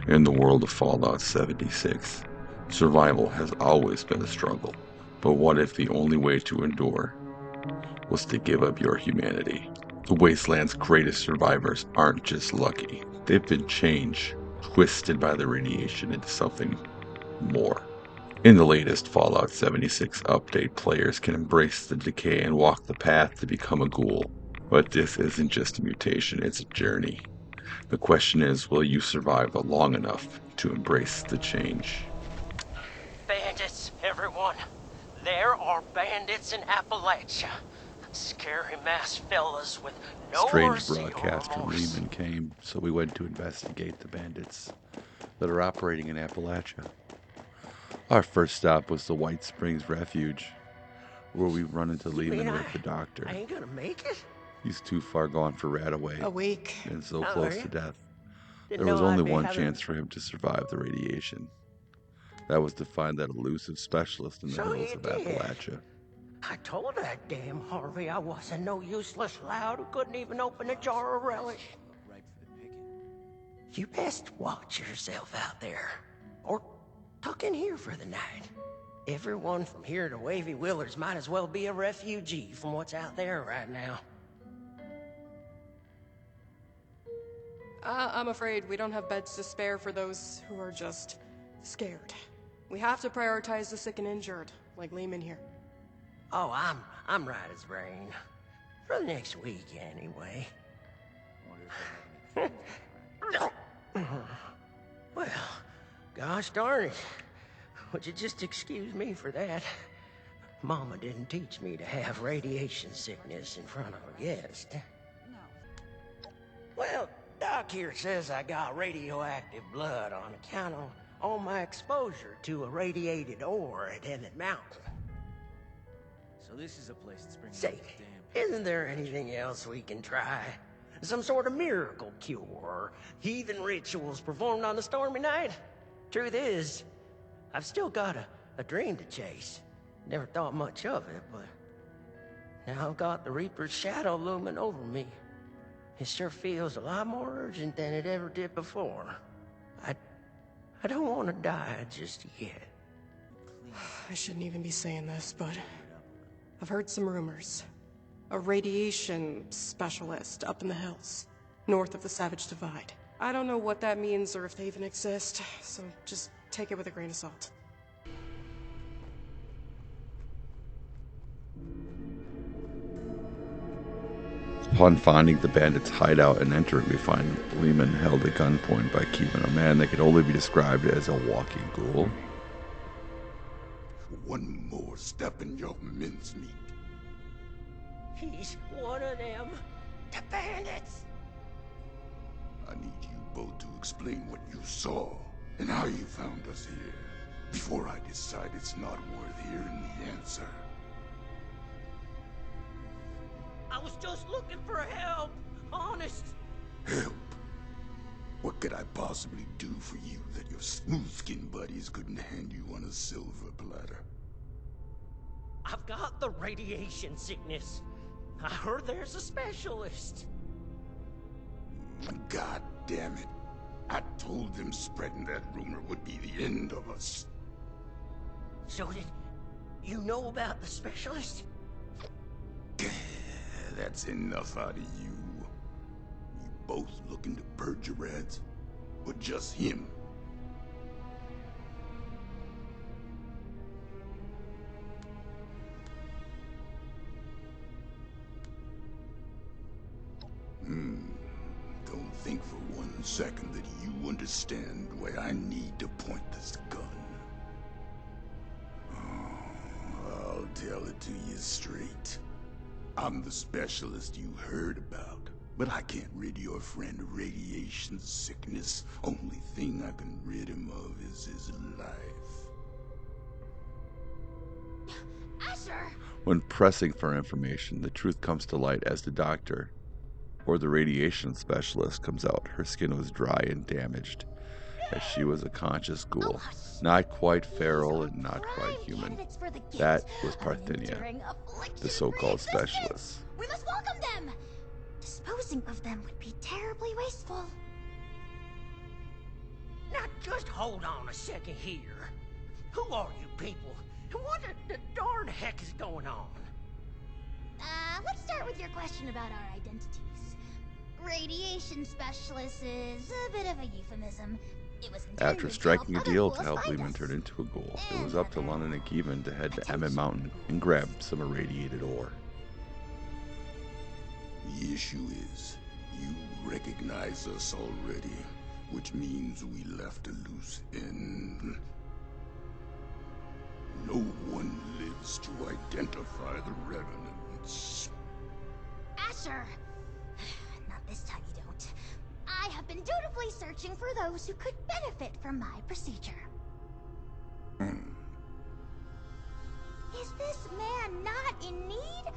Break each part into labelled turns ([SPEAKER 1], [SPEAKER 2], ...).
[SPEAKER 1] In the world of Fallout 76, survival has always been a struggle. But what if the only way to endure was to give up your humanity? The Wasteland's greatest survivors aren't just lucky. They've been changed, twisted by the radiation into something more. In the latest Fallout 76 update, players can embrace the decay and walk the path to become a ghoul. But this isn't just a mutation, it's a journey. The question is, will you survive long enough to embrace the change?
[SPEAKER 2] Bandits, everyone. There are bandits in Appalachia. Scary masked fellas with no
[SPEAKER 1] Strange
[SPEAKER 2] mercy or
[SPEAKER 1] broadcast from
[SPEAKER 2] remorse.
[SPEAKER 1] Leamon came, so we went to investigate the bandits that are operating in Appalachia. Our first stop was the White Springs Refuge, where we run into Leamon with the doctor.
[SPEAKER 2] I ain't gonna make it?
[SPEAKER 1] He's too far gone for Radaway
[SPEAKER 3] A week.
[SPEAKER 1] and so
[SPEAKER 2] Oh,
[SPEAKER 1] close
[SPEAKER 2] are
[SPEAKER 1] to
[SPEAKER 2] you?
[SPEAKER 1] death.
[SPEAKER 2] Didn't
[SPEAKER 1] There was
[SPEAKER 2] know I'd
[SPEAKER 1] only
[SPEAKER 2] be
[SPEAKER 1] one
[SPEAKER 2] having-
[SPEAKER 1] chance for him to survive the radiation. That was to find that elusive specialist in the
[SPEAKER 2] So
[SPEAKER 1] hills
[SPEAKER 2] you
[SPEAKER 1] of
[SPEAKER 2] did.
[SPEAKER 1] Appalachia.
[SPEAKER 2] I told that damn Harvey I wasn't no useless lout who couldn't even open a jar of relish. You best watch yourself out there. Or tuck in here for the night. Everyone from here to Wavy Willards might as well be a refugee from what's out there right now.
[SPEAKER 3] I'm afraid we don't have beds to spare for those who are just scared. We have to prioritize the sick and injured, like Leamon here.
[SPEAKER 2] Oh, I'm right as rain. For the next week, anyway. Well, gosh darn it. Would you just excuse me for that? Mama didn't teach me to have radiation sickness in front of a guest. Well, Doc here says I got radioactive blood on account of all my exposure to a radiated ore at Emmitt Mountain.
[SPEAKER 4] So this is a place that's bringing
[SPEAKER 2] Say, isn't there anything else we can try? Some sort of miracle cure, or heathen rituals performed on a stormy night? Truth is, I've still got a dream to chase. Never thought much of it, but now I've got the Reaper's shadow looming over me. It sure feels a lot more urgent than it ever did before. I don't want to die just yet.
[SPEAKER 3] I shouldn't even be saying this, but I've heard some rumors. A radiation specialist up in the hills, north of the Savage Divide. I don't know what that means or if they even exist, so just take it with a grain of salt.
[SPEAKER 1] Upon finding the bandits' hideout and entering, we find Leamon held at gunpoint by keeping a man that could only be described as a walking ghoul.
[SPEAKER 5] One more step in your mincemeat.
[SPEAKER 2] He's one of them. The bandits.
[SPEAKER 5] I need you both to explain what you saw and how you found us here before I decide it's not worth hearing the answer.
[SPEAKER 2] I was just looking for help. Honest.
[SPEAKER 5] Help? What could I possibly do for you that your smooth-skinned buddies couldn't hand you on a silver platter?
[SPEAKER 2] I've got the radiation sickness. I heard there's a specialist.
[SPEAKER 5] God damn it. I told them spreading that rumor would be the end of us.
[SPEAKER 2] So did you know about the specialist?
[SPEAKER 5] That's enough out of you. You both looking to purge your rats? Or just him? Don't think for 1 second that you understand where I need to point this gun. Oh, I'll tell it to you straight. I'm the specialist you heard about, but I can't rid your friend of radiation sickness. Only thing I can rid him of is his life.
[SPEAKER 6] Asher!
[SPEAKER 1] When pressing for information, the truth comes to light as the doctor, or the radiation specialist, comes out. Her skin was dry and damaged, as she was a conscious ghoul. Not quite feral and not quite human. That was Parthenia, the so-called specialist.
[SPEAKER 6] We must welcome them! Disposing of them would be terribly wasteful.
[SPEAKER 2] Now hold on a second here. Who are you people? And what the darn heck is going on?
[SPEAKER 6] Let's start with your question about our identities. Radiation specialist is a bit of a euphemism. It was intended
[SPEAKER 1] After
[SPEAKER 6] to
[SPEAKER 1] striking a
[SPEAKER 6] help other
[SPEAKER 1] deal to
[SPEAKER 6] ghouls
[SPEAKER 1] help
[SPEAKER 6] find
[SPEAKER 1] Leamon
[SPEAKER 6] us.
[SPEAKER 1] turn into a ghoul, it was
[SPEAKER 6] And
[SPEAKER 1] up to
[SPEAKER 6] other
[SPEAKER 1] London and Leamon to head to Emmitt
[SPEAKER 6] attention
[SPEAKER 1] Mountain and
[SPEAKER 6] ghouls.
[SPEAKER 1] grab some irradiated ore.
[SPEAKER 5] The issue is, you recognize us already, which means we left a loose end. No one lives to identify the revenants.
[SPEAKER 6] Asher! Not this time you don't. I have been dutifully searching for those who could benefit from my procedure. Is this man not in need?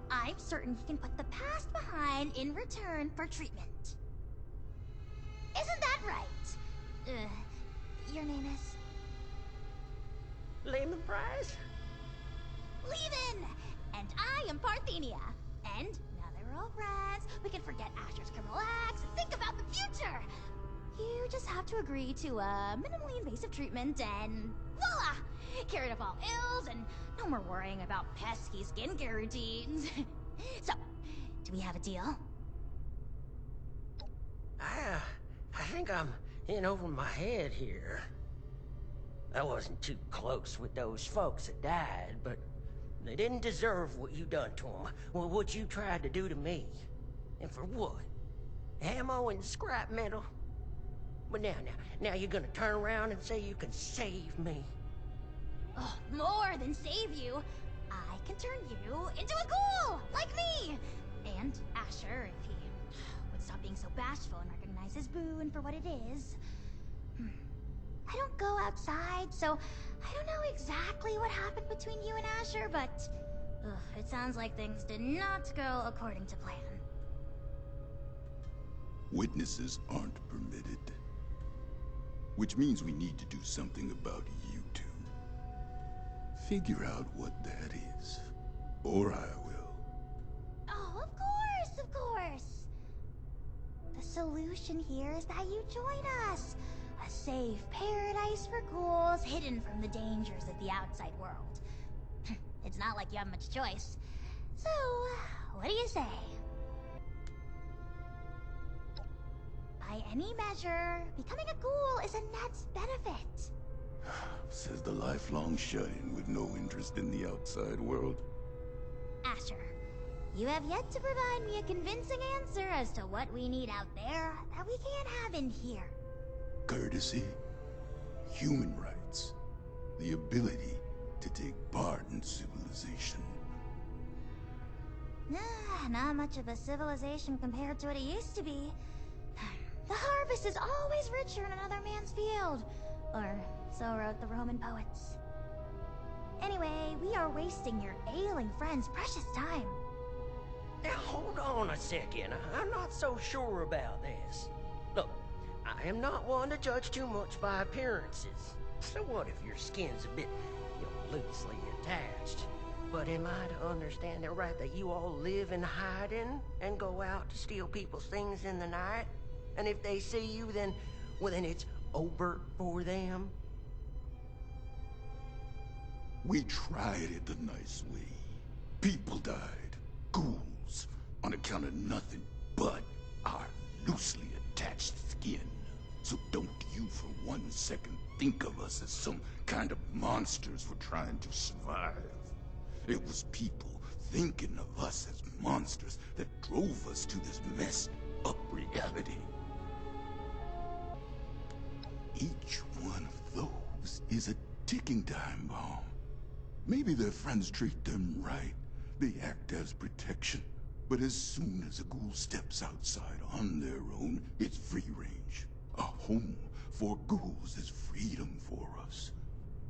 [SPEAKER 6] I'm certain he can put the past behind in return for treatment. Isn't that right? Your name is?
[SPEAKER 2] Lemon Prize?
[SPEAKER 6] Leamon! And I am Parthenia. And now that we're all friends, we can forget Asher's criminal acts and think about the future. You just have to agree to minimally invasive treatment and voila! Cured of all ills and no more worrying about pesky skincare routines. So, do we have a deal?
[SPEAKER 2] I think I'm in over my head here. I wasn't too close with those folks that died, but they didn't deserve what you done to them. Well, what you tried to do to me. And for what? Ammo and scrap metal? But now you're gonna turn around and say you can save me.
[SPEAKER 6] Oh, more than save you. I can turn you into a ghoul, like me! And Asher, if he would stop being so bashful and recognize his boon for what it is. I don't go outside, so I don't know exactly what happened between you and Asher, but it sounds like things did not go according to plan.
[SPEAKER 5] Witnesses aren't permitted. Which means we need to do something about you two. Figure out what that is. Or I will.
[SPEAKER 6] Oh, of course, of course. The solution here is that you join us. A safe paradise for ghouls hidden from the dangers of the outside world. It's not like you have much choice. So, what do you say? By any measure, becoming a ghoul is a net benefit.
[SPEAKER 5] Says the lifelong shut-in with no interest in the outside world.
[SPEAKER 6] Asher, you have yet to provide me a convincing answer as to what we need out there that we can't have in here.
[SPEAKER 5] Courtesy, human rights, the ability to take part in civilization.
[SPEAKER 6] Not much of a civilization compared to what it used to be. The harvest is always richer in another man's field. Or so wrote the Roman poets. Anyway, we are wasting your ailing friend's precious time.
[SPEAKER 2] Now hold on a second. I'm not so sure about this. Look, I am not one to judge too much by appearances. So what if your skin's a bit, loosely attached? But am I to understand it right that you all live in hiding and go out to steal people's things in the night? And if they see you, then it's over for them?
[SPEAKER 5] We tried it the nice way. People died. Ghouls. On account of nothing but our loosely attached skin. So don't you for 1 second think of us as some kind of monsters for trying to survive. It was people thinking of us as monsters that drove us to this messed up reality. Each one of those is a ticking time bomb. Maybe their friends treat them right. They act as protection. But as soon as a ghoul steps outside on their own, it's free range. A home for ghouls is freedom for us.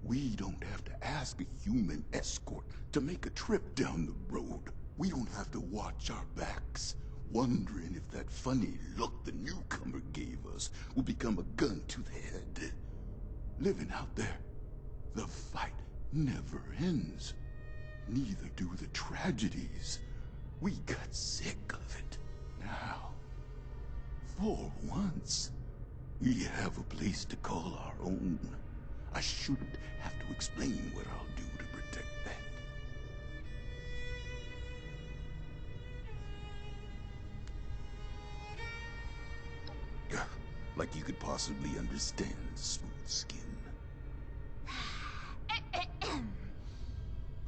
[SPEAKER 5] We don't have to ask a human escort to make a trip down the road. We don't have to watch our backs, wondering if that funny look the newcomer gave us will become a gun to the head. Living out there, the fight never ends. Neither do the tragedies. We got sick of it. Now, for once, We have a place to call our own. I shouldn't have to explain what I'll do to protect that. Like you could possibly understand smooth skin.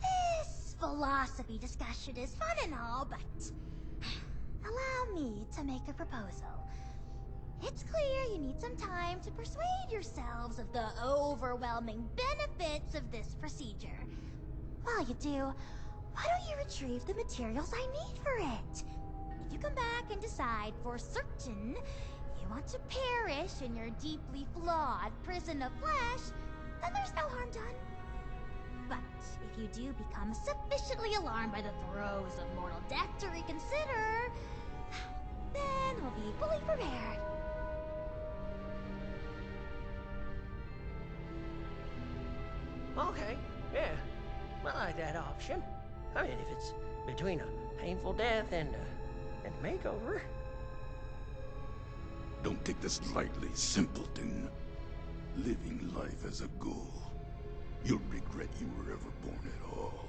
[SPEAKER 6] This philosophy discussion is fun and all, but allow me to make a proposal. It's clear you need some time to persuade yourselves of the overwhelming benefits of this procedure. While you do, why don't you retrieve the materials I need for it? If you come back and decide for certain you want to perish in your deeply flawed prison of flesh, then there's no harm done. But if you do become sufficiently alarmed by the throes of mortal death to reconsider, then we'll be fully prepared.
[SPEAKER 2] Okay, yeah. I like that option. I mean, if it's between a painful death and a makeover.
[SPEAKER 5] Don't take this lightly, simpleton. Living life as a ghoul. You'll regret you were ever born at all.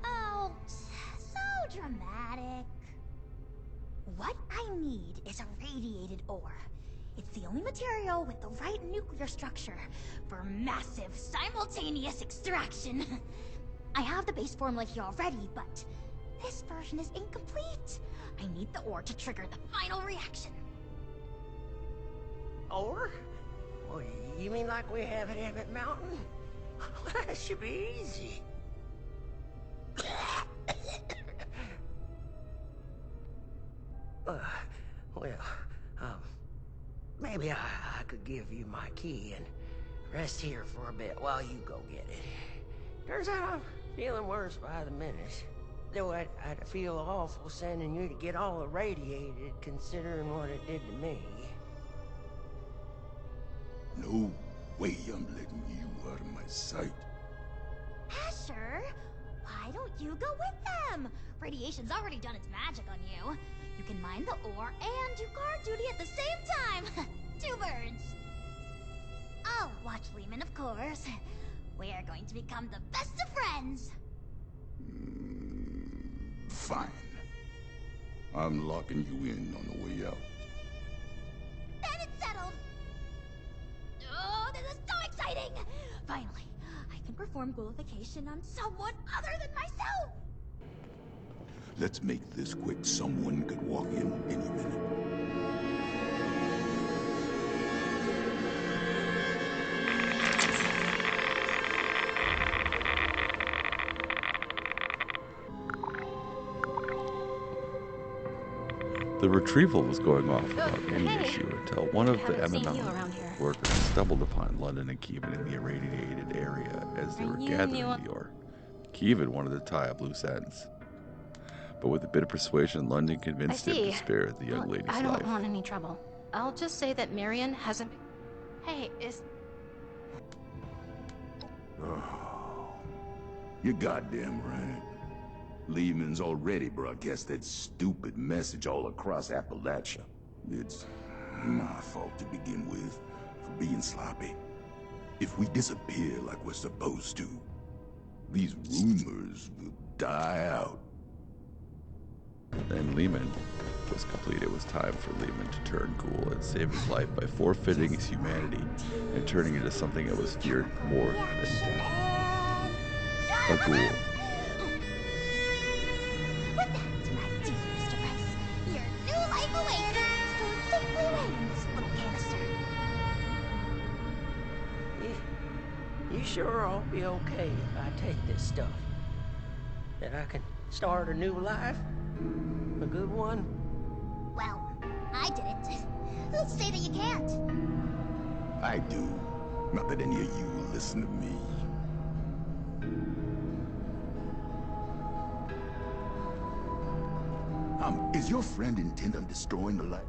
[SPEAKER 6] Oh, so dramatic. What I need is a radiated ore. It's the only material with the right nuclear structure for massive simultaneous extraction. I have the base formula here already, but this version is incomplete. I need the ore to trigger the final reaction.
[SPEAKER 2] Or? Well, you mean like we have at Emmitt Mountain? That should be easy. Maybe I could give you my key and rest here for a bit while you go get it. Turns out I'm feeling worse by the minute. Though I'd feel awful sending you to get all irradiated, considering what it did to me.
[SPEAKER 5] No way I'm letting you out of my sight.
[SPEAKER 6] Asher, why don't you go with them? Radiation's already done its magic on you. You can mine the ore and do guard duty at the same time. 2 birds. I'll watch Leamon, of course. We are going to become the best of friends.
[SPEAKER 5] Fine. I'm locking you in on the way out.
[SPEAKER 6] Then it's settled. Oh, this is so exciting! Finally, I can perform ghoulification on someone other than myself.
[SPEAKER 5] Let's make this quick. Someone could walk in any minute.
[SPEAKER 1] The retrieval was going off without any issue until one of the Emmitt Mountain workers stumbled upon London and Leamon in the irradiated area as they were gathering the ore. Leamon wanted to tie up loose ends, but with a bit of persuasion, London convinced him to spare the young lady's life.
[SPEAKER 7] I don't want any trouble. I'll just say that Marion hasn't... Hey, is...
[SPEAKER 5] Oh, you're goddamn right. Leamon's already broadcast that stupid message all across Appalachia. It's my fault to begin with, for being sloppy. If we disappear like we're supposed to, these rumors will die out.
[SPEAKER 1] Then Leamon was complete. It was time for Leamon to turn ghoul and save his life by forfeiting his humanity and turning into something that was feared more than death. A ghoul.
[SPEAKER 6] With that, my dear Mr. Rice, your new life awaits. Stored safely away in this little canister.
[SPEAKER 2] You sure I'll be okay if I take this stuff? That I can start a new life? A good one?
[SPEAKER 6] Well, I didn't. Who'll say that you can't?
[SPEAKER 5] I do. Not that any of you will listen to me. Is your friend intent on destroying the light?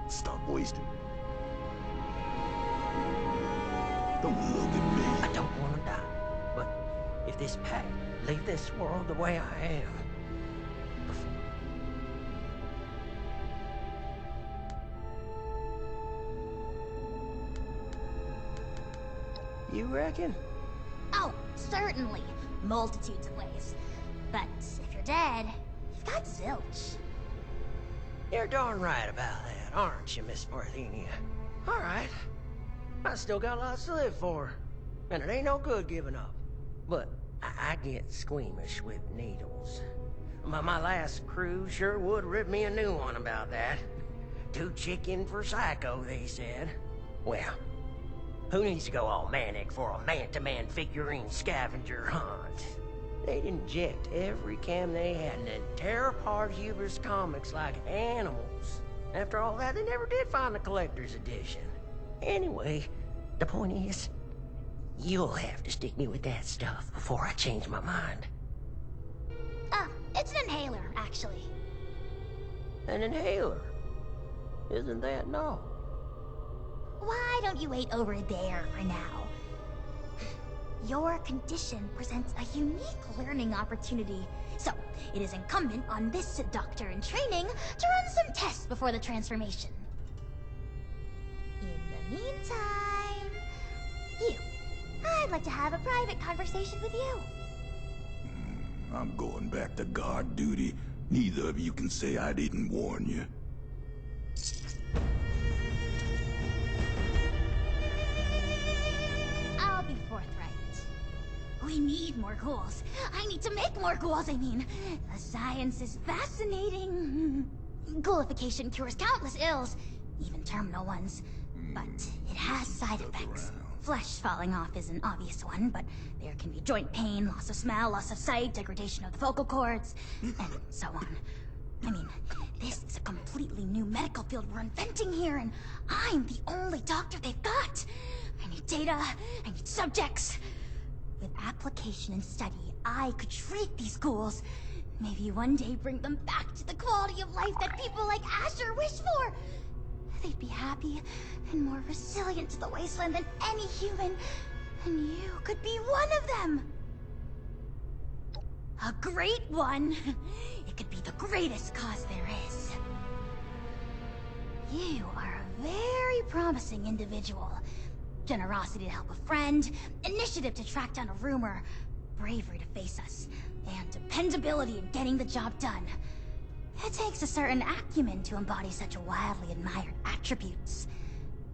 [SPEAKER 5] Stop wasting. Don't look at me.
[SPEAKER 2] I don't want to die, but if this pack leave this world the way I am. You reckon?
[SPEAKER 6] Oh, certainly. Multitudes of ways. But if you're dead, you've got zilch.
[SPEAKER 2] You're darn right about that, aren't you, Miss Parthenia? All right. I still got lots to live for. And it ain't no good giving up. But I get squeamish with needles. My last crew sure would rip me a new one about that. Too chicken for psycho, they said. Well, who needs to go all manic for a man-to-man figurine scavenger hunt? They'd inject every cam they had and then tear apart Huber's comics like animals. After all that, they never did find the collector's edition. Anyway, the point is, you'll have to stick me with that stuff before I change my mind.
[SPEAKER 6] It's an inhaler, actually.
[SPEAKER 2] An inhaler? Isn't that no?
[SPEAKER 6] Why don't you wait over there for now? Your condition presents a unique learning opportunity, so it is incumbent on this doctor in training to run some tests before the transformation. In the meantime, I'd like to have a private conversation with you.
[SPEAKER 5] I'm going back to guard duty. Neither of you can say I didn't warn you.
[SPEAKER 6] I'll be forthright. We need more ghouls. I need to make more ghouls, I mean. The science is fascinating. Ghoulification cures countless ills, even terminal ones. But it has side effects. Flesh falling off is an obvious one, but there can be joint pain, loss of smell, loss of sight, degradation of the vocal cords, and so on. I mean, this is a completely new medical field we're inventing here, and I'm the only doctor they've got. I need data, I need subjects. With application and study, I could treat these ghouls. Maybe one day bring them back to the quality of life that people like Asher wish for. They'd be happy and more resilient to the wasteland than any human. And you could be one of them. A great one. It could be the greatest cause there is. You are a very promising individual. Generosity to help a friend, initiative to track down a rumor, bravery to face us, and dependability in getting the job done. It takes a certain acumen to embody such wildly admired attributes.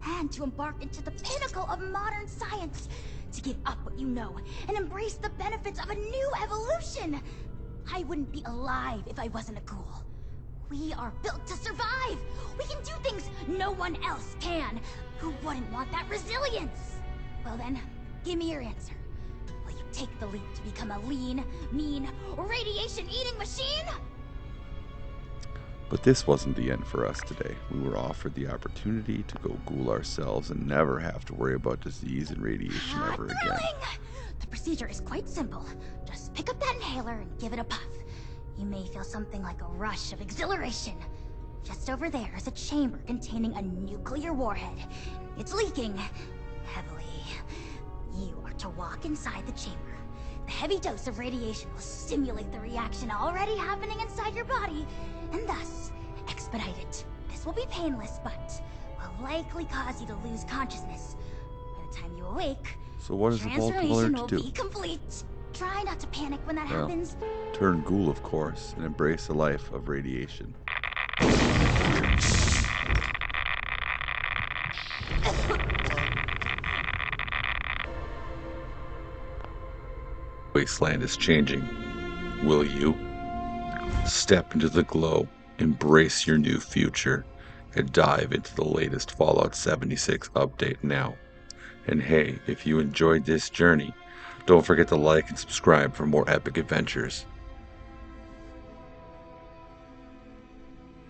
[SPEAKER 6] And to embark into the pinnacle of modern science. To give up what you know and embrace the benefits of a new evolution. I wouldn't be alive if I wasn't a ghoul. We are built to survive. We can do things no one else can. Who wouldn't want that resilience? Well then, give me your answer. Will you take the leap to become a lean, mean, radiation-eating machine?
[SPEAKER 1] But this wasn't the end for us today. We were offered the opportunity to go ghoul ourselves and never have to worry about disease and radiation ever again.
[SPEAKER 6] Thrilling! The procedure is quite simple. Just pick up that inhaler and give it a puff. You may feel something like a rush of exhilaration. Just over there is a chamber containing a nuclear warhead. It's leaking heavily. You are to walk inside the chamber. The heavy dose of radiation will stimulate the reaction already happening inside your body, and thus expedite it. This will be painless, but will likely cause you to lose consciousness. By the time you awake,
[SPEAKER 1] So what is the vault
[SPEAKER 6] transformation
[SPEAKER 1] to
[SPEAKER 6] will
[SPEAKER 1] do?
[SPEAKER 6] be complete. Try not to panic when that happens.
[SPEAKER 1] Turn ghoul, of course, and embrace a life of radiation. Wasteland is changing. Will you? Step into the glow, embrace your new future, and dive into the latest Fallout 76 update now. And hey, if you enjoyed this journey, don't forget to like and subscribe for more epic adventures.